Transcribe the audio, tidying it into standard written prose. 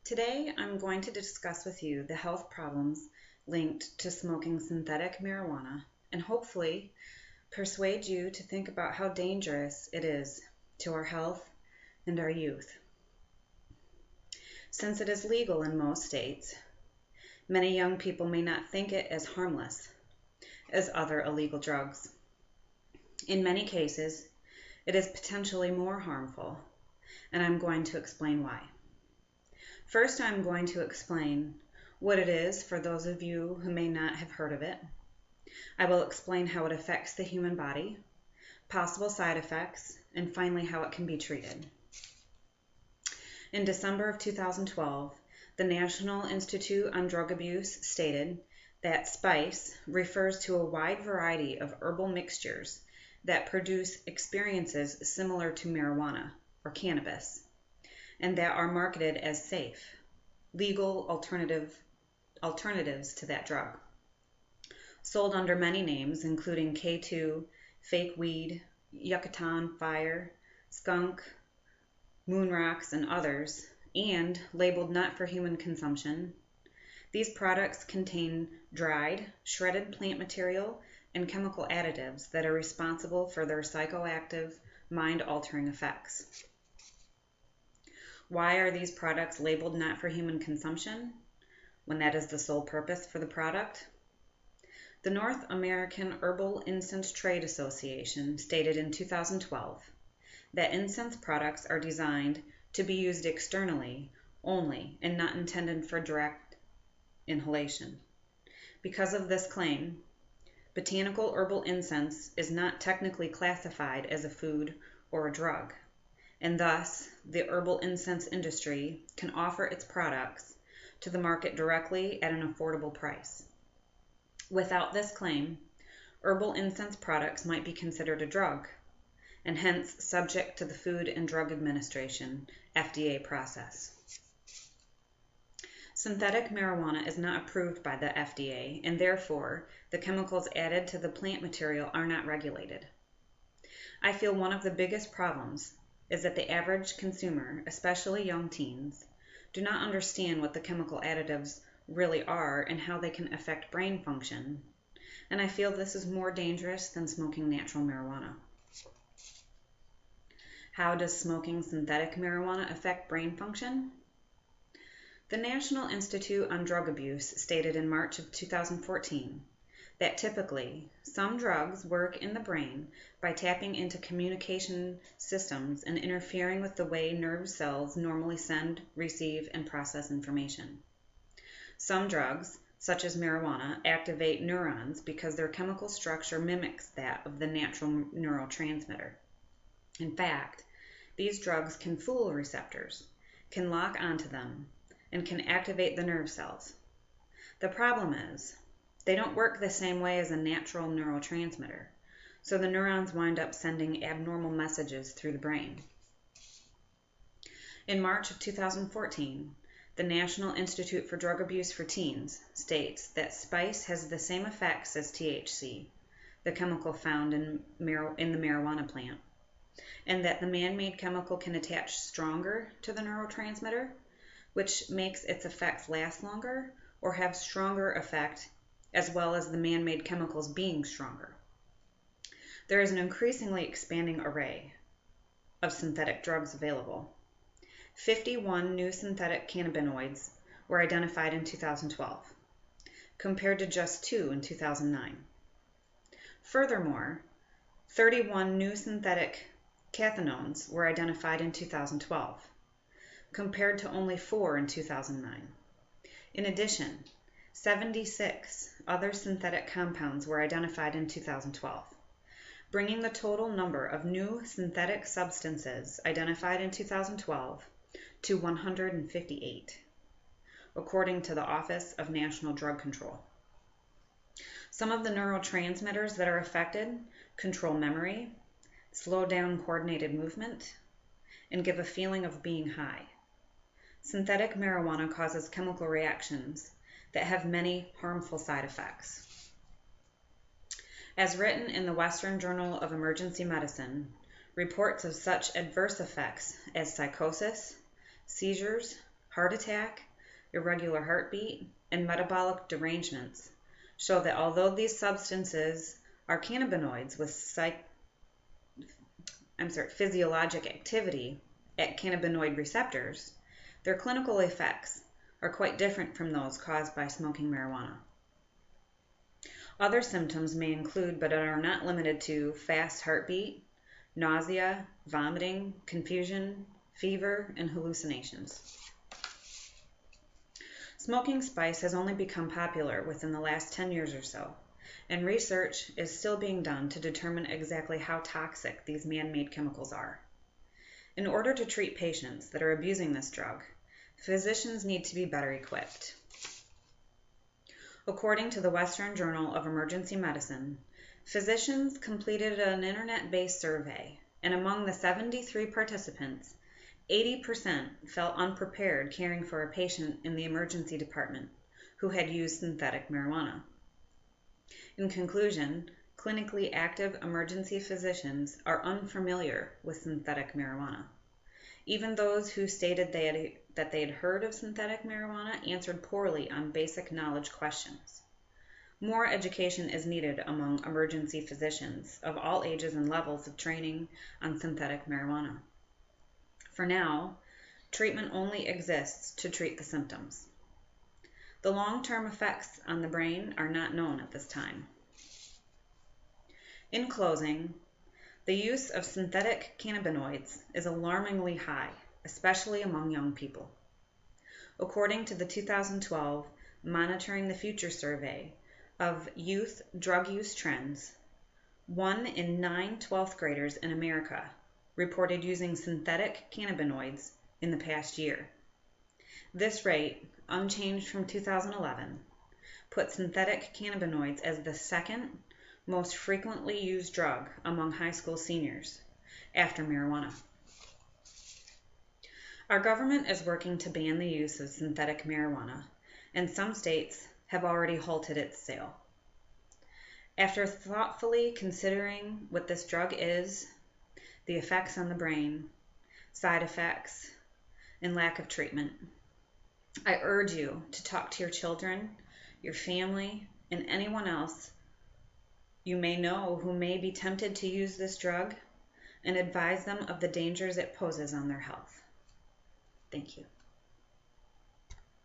Today, I'm going to discuss with you the health problems linked to smoking synthetic marijuana and hopefully persuade you to think about how dangerous it is to our health and our youth. Since it is legal in most states, many young people may not think it as harmless as other illegal drugs. In many cases, it is potentially more harmful, and I'm going to explain why. First, I'm going to explain what it is for those of you who may not have heard of it. I will explain how it affects the human body, possible side effects, and finally how it can be treated. In December of 2012, the National Institute on Drug Abuse stated that spice refers to a wide variety of herbal mixtures that produce experiences similar to marijuana or cannabis, and that are marketed as safe, legal alternatives to that drug. Sold under many names, including K2, fake weed, Yucatan fire, skunk, moon rocks, and others, and labeled not for human consumption. These products contain dried, shredded plant material and chemical additives that are responsible for their psychoactive, mind-altering effects. Why are these products labeled not for human consumption when that is the sole purpose for the product? The North American Herbal Incense Trade Association stated in 2012 that incense products are designed to be used externally only and not intended for direct inhalation. Because of this claim, botanical herbal incense is not technically classified as a food or a drug, and thus the herbal incense industry can offer its products to the market directly at an affordable price. Without this claim, herbal incense products might be considered a drug, and hence subject to the Food and Drug Administration (FDA) process. Synthetic marijuana is not approved by the FDA, and therefore the chemicals added to the plant material are not regulated. I feel one of the biggest problems is that the average consumer, especially young teens, do not understand what the chemical additives really are and how they can affect brain function, and I feel this is more dangerous than smoking natural marijuana. How does smoking synthetic marijuana affect brain function? The National Institute on Drug Abuse stated in March of 2014 that typically some drugs work in the brain by tapping into communication systems and interfering with the way nerve cells normally send, receive, and process information. Some drugs, such as marijuana, activate neurons because their chemical structure mimics that of the natural neurotransmitter. In fact, these drugs can fool receptors, can lock onto them, and can activate the nerve cells. The problem is, they don't work the same way as a natural neurotransmitter, so the neurons wind up sending abnormal messages through the brain. In March of 2014, the National Institute for Drug Abuse for Teens states that spice has the same effects as THC, the chemical found in the marijuana plant, and that the man-made chemical can attach stronger to the neurotransmitter, which makes its effects last longer or have stronger effect, as well as the man-made chemicals being stronger. There is an increasingly expanding array of synthetic drugs available. 51 new synthetic cannabinoids were identified in 2012, compared to just 2 in 2009. Furthermore, 31 new synthetic cathinones were identified in 2012, compared to only 4 in 2009. In addition, 76 other synthetic compounds were identified in 2012, bringing the total number of new synthetic substances identified in 2012 to 158, according to the Office of National Drug Control. Some of the neurotransmitters that are affected control memory, slow down coordinated movement, and give a feeling of being high. Synthetic marijuana causes chemical reactions that have many harmful side effects. As written in the Western Journal of Emergency Medicine, reports of such adverse effects as psychosis, seizures, heart attack, irregular heartbeat, and metabolic derangements show that although these substances are cannabinoids with physiologic activity at cannabinoid receptors, their clinical effects are quite different from those caused by smoking marijuana. Other symptoms may include, but are not limited to, fast heartbeat, nausea, vomiting, confusion, fever, and hallucinations. Smoking spice has only become popular within the last 10 years or so, and research is still being done to determine exactly how toxic these man-made chemicals are. In order to treat patients that are abusing this drug, physicians need to be better equipped. According to the Western Journal of Emergency Medicine, physicians completed an internet-based survey, and among the 73 participants, 80% felt unprepared caring for a patient in the emergency department who had used synthetic marijuana. In conclusion, clinically active emergency physicians are unfamiliar with synthetic marijuana. Even those who stated that they had heard of synthetic marijuana answered poorly on basic knowledge questions. More education is needed among emergency physicians of all ages and levels of training on synthetic marijuana. For now, treatment only exists to treat the symptoms. The long-term effects on the brain are not known at this time. In closing, the use of synthetic cannabinoids is alarmingly high, especially among young people. According to the 2012 Monitoring the Future survey of youth drug use trends, 1 in 9 12th graders in America reported using synthetic cannabinoids in the past year. This rate, unchanged from 2011, put synthetic cannabinoids as the second most frequently used drug among high school seniors, after marijuana. Our government is working to ban the use of synthetic marijuana, and some states have already halted its sale. After thoughtfully considering what this drug is, the effects on the brain, side effects, and lack of treatment, I urge you to talk to your children, your family, and anyone else you may know who may be tempted to use this drug, and advise them of the dangers it poses on their health. Thank you.